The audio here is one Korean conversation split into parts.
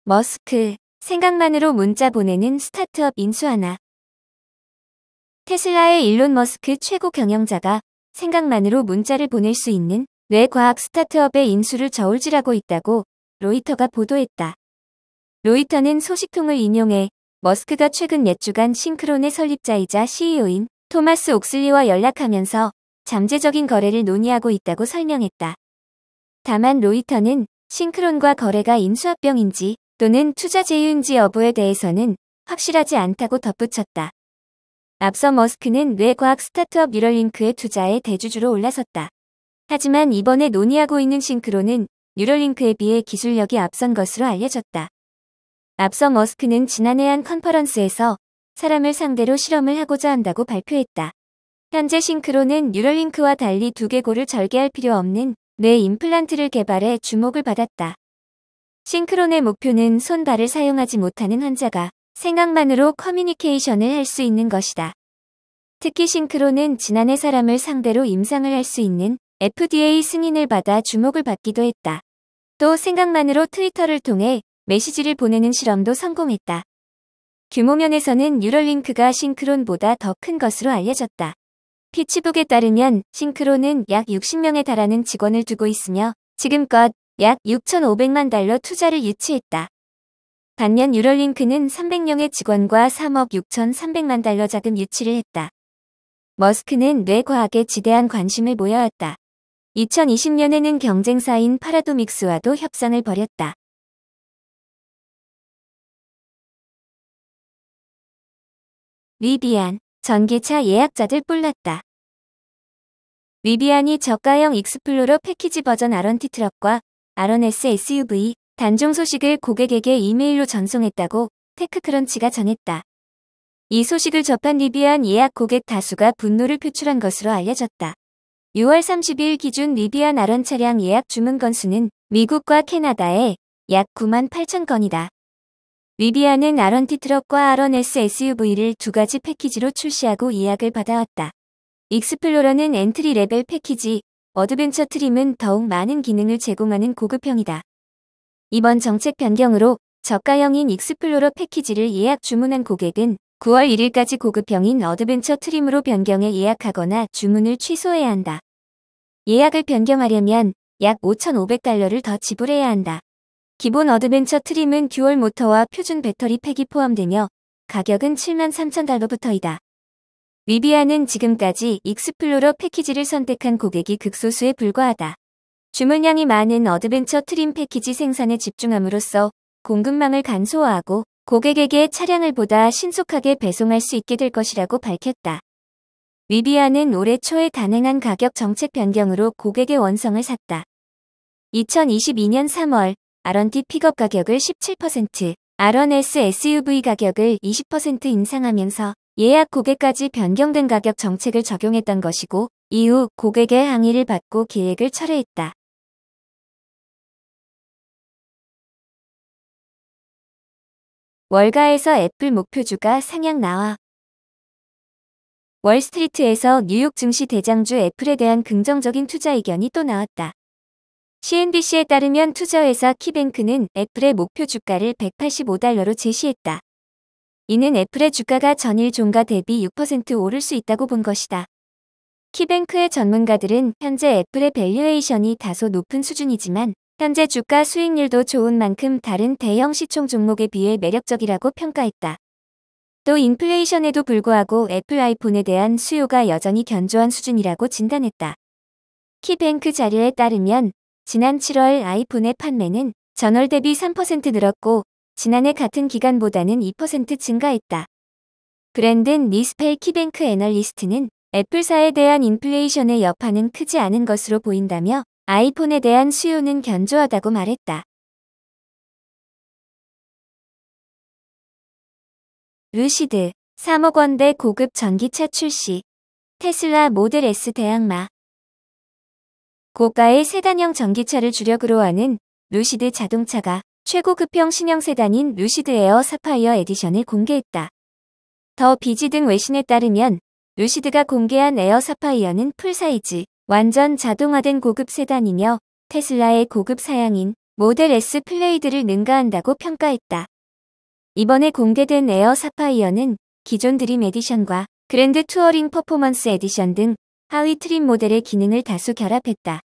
머스크, 생각만으로 문자 보내는 스타트업 인수하나. 테슬라의 일론 머스크 최고 경영자가 생각만으로 문자를 보낼 수 있는 뇌과학 스타트업의 인수를 저울질하고 있다고 로이터가 보도했다. 로이터는 소식통을 인용해 머스크가 최근 몇 주간 싱크론의 설립자이자 CEO인 토마스 옥슬리와 연락하면서 잠재적인 거래를 논의하고 있다고 설명했다. 다만 로이터는 싱크론과 거래가 인수합병인지 또는 투자 제휴인지 여부에 대해서는 확실하지 않다고 덧붙였다. 앞서 머스크는 뇌과학 스타트업 뉴럴링크의 투자에 대주주로 올라섰다. 하지만 이번에 논의하고 있는 싱크론은 뉴럴링크에 비해 기술력이 앞선 것으로 알려졌다. 앞서 머스크는 지난해 한 컨퍼런스에서 사람을 상대로 실험을 하고자 한다고 발표했다. 현재 싱크론은 뉴럴링크와 달리 두개골을 절개할 필요 없는 뇌 임플란트를 개발해 주목을 받았다. 싱크론의 목표는 손, 발을 사용하지 못하는 환자가 생각만으로 커뮤니케이션을 할 수 있는 것이다. 특히 싱크론은 지난해 사람을 상대로 임상을 할 수 있는 FDA 승인을 받아 주목을 받기도 했다. 또 생각만으로 트위터를 통해 메시지를 보내는 실험도 성공했다. 규모 면에서는 뉴럴링크가 싱크론보다 더 큰 것으로 알려졌다. 피치북에 따르면 싱크론은 약 60명에 달하는 직원을 두고 있으며 지금껏 약 6,500만 달러 투자를 유치했다. 반면 뉴럴링크는 300명의 직원과 3억 6,300만 달러 자금 유치를 했다. 머스크는 뇌과학에 지대한 관심을 보여왔다. 2020년에는 경쟁사인 파라도믹스와도 협상을 벌였다. 리비안, 전기차 예약자들 뿔났다. 리비안이 저가형 익스플로러 패키지 버전 R1T 트럭과 R1S SUV 단종 소식을 고객에게 이메일로 전송했다고 테크크런치가 전했다. 이 소식을 접한 리비안 예약 고객 다수가 분노를 표출한 것으로 알려졌다. 6월 30일 기준 리비안 R1 차량 예약 주문 건수는 미국과 캐나다에 약 9만 8천 건이다. 리비안은 R1T 트럭과 R1S SUV를 두 가지 패키지로 출시하고 예약을 받아왔다. 익스플로러는 엔트리 레벨 패키지, 어드벤처 트림은 더욱 많은 기능을 제공하는 고급형이다. 이번 정책 변경으로 저가형인 익스플로러 패키지를 예약 주문한 고객은 9월 1일까지 고급형인 어드벤처 트림으로 변경해 예약하거나 주문을 취소해야 한다. 예약을 변경하려면 약 5,500달러를 더 지불해야 한다. 기본 어드벤처 트림은 듀얼 모터와 표준 배터리 팩이 포함되며 가격은 73,000달러부터이다. 리비안은 지금까지 익스플로러 패키지를 선택한 고객이 극소수에 불과하다. 주문량이 많은 어드벤처 트림 패키지 생산에 집중함으로써 공급망을 간소화하고 고객에게 차량을 보다 신속하게 배송할 수 있게 될 것이라고 밝혔다. 리비안은 올해 초에 단행한 가격 정책 변경으로 고객의 원성을 샀다. 2022년 3월 R1T 픽업 가격을 17%, R1S SUV 가격을 20% 인상하면서 예약 고객까지 변경된 가격 정책을 적용했던 것이고 이후 고객의 항의를 받고 계획을 철회했다. 월가에서 애플 목표주가 상향 나와. 월스트리트에서 뉴욕 증시 대장주 애플에 대한 긍정적인 투자 의견이 또 나왔다. CNBC에 따르면 투자회사 키뱅크는 애플의 목표 주가를 185달러로 제시했다. 이는 애플의 주가가 전일 종가 대비 6% 오를 수 있다고 본 것이다. 키뱅크의 전문가들은 현재 애플의 밸류에이션이 다소 높은 수준이지만 현재 주가 수익률도 좋은 만큼 다른 대형 시총 종목에 비해 매력적이라고 평가했다. 또 인플레이션에도 불구하고 애플 아이폰에 대한 수요가 여전히 견조한 수준이라고 진단했다. 키뱅크 자료에 따르면 지난 7월 아이폰의 판매는 전월 대비 3% 늘었고 지난해 같은 기간보다는 2% 증가했다. 브랜든 리스펠 키뱅크 애널리스트는 애플사에 대한 인플레이션의 여파는 크지 않은 것으로 보인다며 아이폰에 대한 수요는 견조하다고 말했다. 루시드, 3억 원대 고급 전기차 출시. 테슬라 모델 S 대항마. 고가의 세단형 전기차를 주력으로 하는 루시드 자동차가 최고급형 신형 세단인 루시드 에어 사파이어 에디션을 공개했다. 더 비지 등 외신에 따르면 루시드가 공개한 에어 사파이어는 풀사이즈, 완전 자동화된 고급 세단이며 테슬라의 고급 사양인 모델 S 플레이드를 능가한다고 평가했다. 이번에 공개된 에어 사파이어는 기존 드림 에디션과 그랜드 투어링 퍼포먼스 에디션 등 하위 트림 모델의 기능을 다수 결합했다.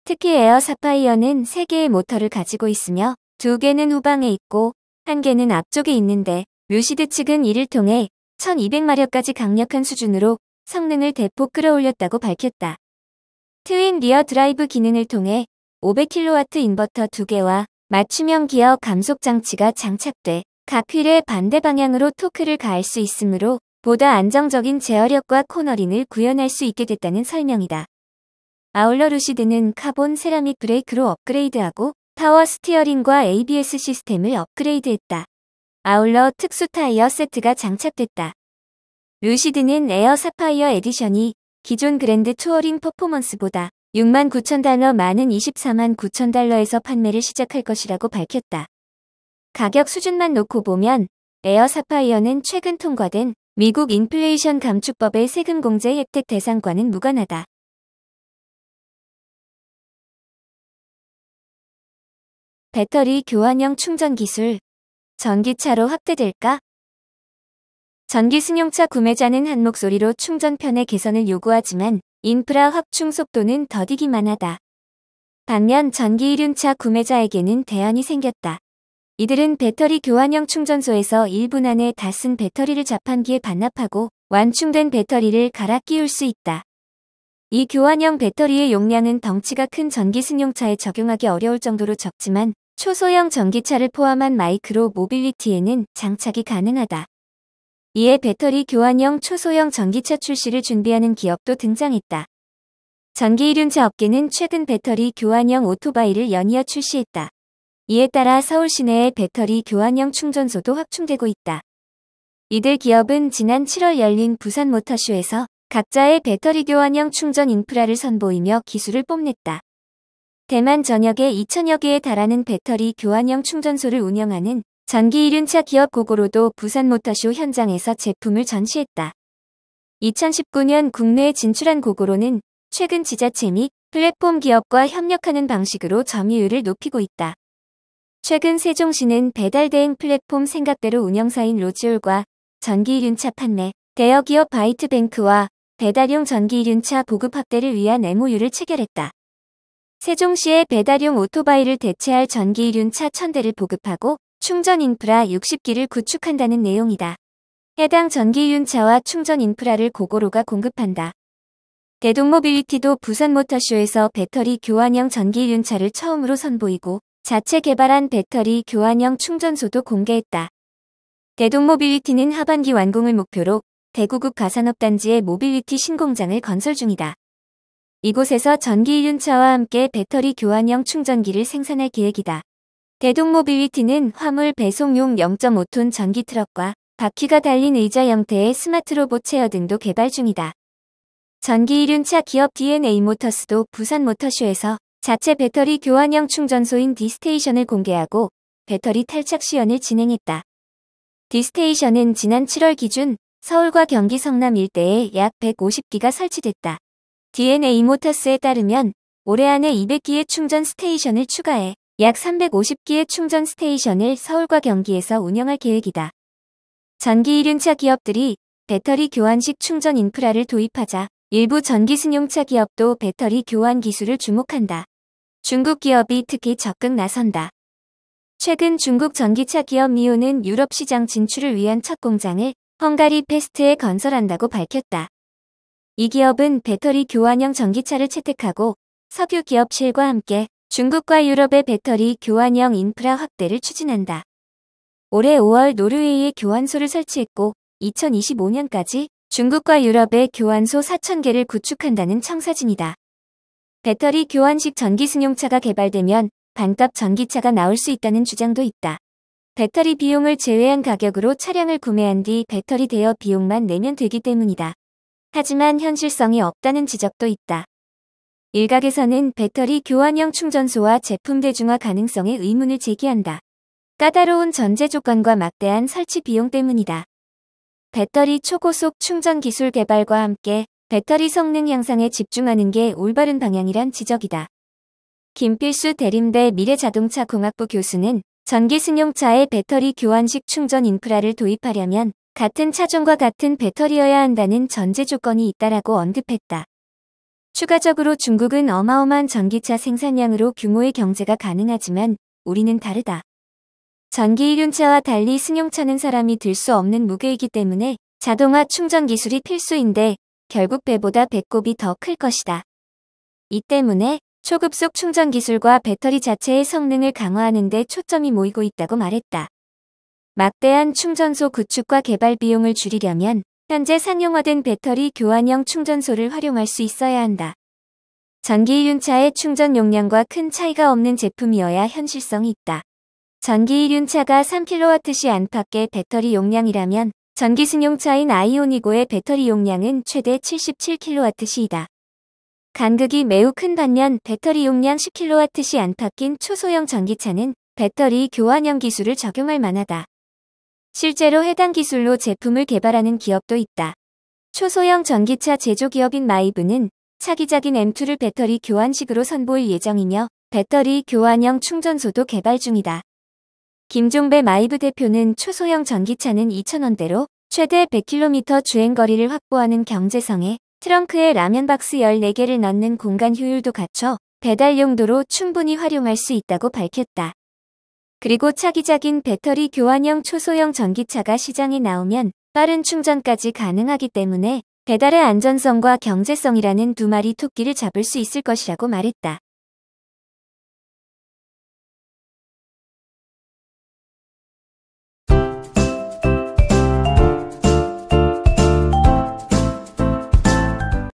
특히 에어 사파이어는 3개의 모터를 가지고 있으며 2개는 후방에 있고 1개는 앞쪽에 있는데 뮤시드 측은 이를 통해 1200마력까지 강력한 수준으로 성능을 대폭 끌어올렸다고 밝혔다. 트윈 리어 드라이브 기능을 통해 500kW 인버터 2개와 맞춤형 기어 감속 장치가 장착돼 각 휠의 반대 방향으로 토크를 가할 수 있으므로 보다 안정적인 제어력과 코너링을 구현할 수 있게 됐다는 설명이다. 아울러 루시드는 카본 세라믹 브레이크로 업그레이드하고 파워 스티어링과 ABS 시스템을 업그레이드했다. 아울러 특수 타이어 세트가 장착됐다. 루시드는 에어 사파이어 에디션이 기존 그랜드 투어링 퍼포먼스보다 69,000달러 많은 249,000달러에서 판매를 시작할 것이라고 밝혔다. 가격 수준만 놓고 보면 에어 사파이어는 최근 통과된 미국 인플레이션 감축법의 세금 공제 혜택 대상과는 무관하다. 배터리 교환형 충전 기술, 전기차로 확대될까? 전기 승용차 구매자는 한 목소리로 충전편의 개선을 요구하지만 인프라 확충 속도는 더디기만 하다. 반면 전기 이륜차 구매자에게는 대안이 생겼다. 이들은 배터리 교환형 충전소에서 1분 안에 다 쓴 배터리를 자판기에 반납하고 완충된 배터리를 갈아 끼울 수 있다. 이 교환형 배터리의 용량은 덩치가 큰 전기 승용차에 적용하기 어려울 정도로 적지만 초소형 전기차를 포함한 마이크로 모빌리티에는 장착이 가능하다. 이에 배터리 교환형 초소형 전기차 출시를 준비하는 기업도 등장했다. 전기 이륜차 업계는 최근 배터리 교환형 오토바이를 연이어 출시했다. 이에 따라 서울 시내의 배터리 교환형 충전소도 확충되고 있다. 이들 기업은 지난 7월 열린 부산 모터쇼에서 각자의 배터리 교환형 충전 인프라를 선보이며 기술을 뽐냈다. 대만 전역에 2,000여 개에 달하는 배터리 교환형 충전소를 운영하는 전기 이륜차 기업 고고로도 부산 모터쇼 현장에서 제품을 전시했다. 2019년 국내에 진출한 고고로는 최근 지자체 및 플랫폼 기업과 협력하는 방식으로 점유율을 높이고 있다. 최근 세종시는 배달 대행 플랫폼 생각대로 운영사인 로지올과 전기 이륜차 판매, 대여기업 바이트뱅크와 배달용 전기 이륜차 보급 확대를 위한 MOU를 체결했다. 세종시에 배달용 오토바이를 대체할 전기 이륜차 1,000대를 보급하고 충전 인프라 60기를 구축한다는 내용이다. 해당 전기 이륜차와 충전 인프라를 고고로가 공급한다. 대동모빌리티도 부산 모터쇼에서 배터리 교환형 전기 이륜차를 처음으로 선보이고 자체 개발한 배터리 교환형 충전소도 공개했다. 대동모빌리티는 하반기 완공을 목표로 대구국 가산업단지에 모빌리티 신공장을 건설 중이다. 이곳에서 전기 이륜차와 함께 배터리 교환형 충전기를 생산할 계획이다. 대동모빌리티는 화물 배송용 0.5톤 전기 트럭과 바퀴가 달린 의자 형태의 스마트 로봇 체어 등도 개발 중이다. 전기 이륜차 기업 DNA 모터스도 부산 모터쇼에서 자체 배터리 교환형 충전소인 디스테이션을 공개하고 배터리 탈착 시연을 진행했다. 디스테이션은 지난 7월 기준 서울과 경기 성남 일대에 약 150기가 설치됐다. DNA 모터스에 따르면 올해 안에 200기의 충전 스테이션을 추가해 약 350기의 충전 스테이션을 서울과 경기에서 운영할 계획이다. 전기 이륜차 기업들이 배터리 교환식 충전 인프라를 도입하자 일부 전기 승용차 기업도 배터리 교환 기술을 주목한다. 중국 기업이 특히 적극 나선다. 최근 중국 전기차 기업 니오는 유럽 시장 진출을 위한 첫 공장을 헝가리 페스트에 건설한다고 밝혔다. 이 기업은 배터리 교환형 전기차를 채택하고 석유 기업 쉘과 함께 중국과 유럽의 배터리 교환형 인프라 확대를 추진한다. 올해 5월 노르웨이에 교환소를 설치했고 2025년까지 중국과 유럽의 교환소 4,000개를 구축한다는 청사진이다. 배터리 교환식 전기 승용차가 개발되면 반값 전기차가 나올 수 있다는 주장도 있다. 배터리 비용을 제외한 가격으로 차량을 구매한 뒤 배터리 대여 비용만 내면 되기 때문이다. 하지만 현실성이 없다는 지적도 있다. 일각에서는 배터리 교환형 충전소와 제품 대중화 가능성에 의문을 제기한다. 까다로운 전제 조건과 막대한 설치 비용 때문이다. 배터리 초고속 충전 기술 개발과 함께 배터리 성능 향상에 집중하는 게 올바른 방향이란 지적이다. 김필수 대림대 미래자동차공학부 교수는 전기 승용차의 배터리 교환식 충전 인프라를 도입하려면 같은 차종과 같은 배터리여야 한다는 전제 조건이 있다라고 언급했다. 추가적으로 중국은 어마어마한 전기차 생산량으로 규모의 경제가 가능하지만 우리는 다르다. 전기 이륜차와 달리 승용차는 사람이 들 수 없는 무게이기 때문에 자동화 충전 기술이 필수인데 결국 배보다 배꼽이 더 클 것이다. 이 때문에 초급속 충전 기술과 배터리 자체의 성능을 강화하는 데 초점이 모이고 있다고 말했다. 막대한 충전소 구축과 개발 비용을 줄이려면 현재 상용화된 배터리 교환형 충전소를 활용할 수 있어야 한다. 전기 이륜차의 충전 용량과 큰 차이가 없는 제품이어야 현실성이 있다. 전기 이륜차가 3kWh 안팎의 배터리 용량이라면 전기 승용차인 아이오니고의 배터리 용량은 최대 77kWh이다. 간극이 매우 큰 반면 배터리 용량 10kWh 안팎인 초소형 전기차는 배터리 교환형 기술을 적용할 만하다. 실제로 해당 기술로 제품을 개발하는 기업도 있다. 초소형 전기차 제조기업인 마이브는 차기작인 M2를 배터리 교환식으로 선보일 예정이며 배터리 교환형 충전소도 개발 중이다. 김종배 마이브 대표는 초소형 전기차는 2,000원대로 최대 100km 주행거리를 확보하는 경제성에 트렁크에 라면 박스 14개를 넣는 공간 효율도 갖춰 배달 용도로 충분히 활용할 수 있다고 밝혔다. 그리고 차기작인 배터리 교환형 초소형 전기차가 시장에 나오면 빠른 충전까지 가능하기 때문에 배달의 안전성과 경제성이라는 두 마리 토끼를 잡을 수 있을 것이라고 말했다.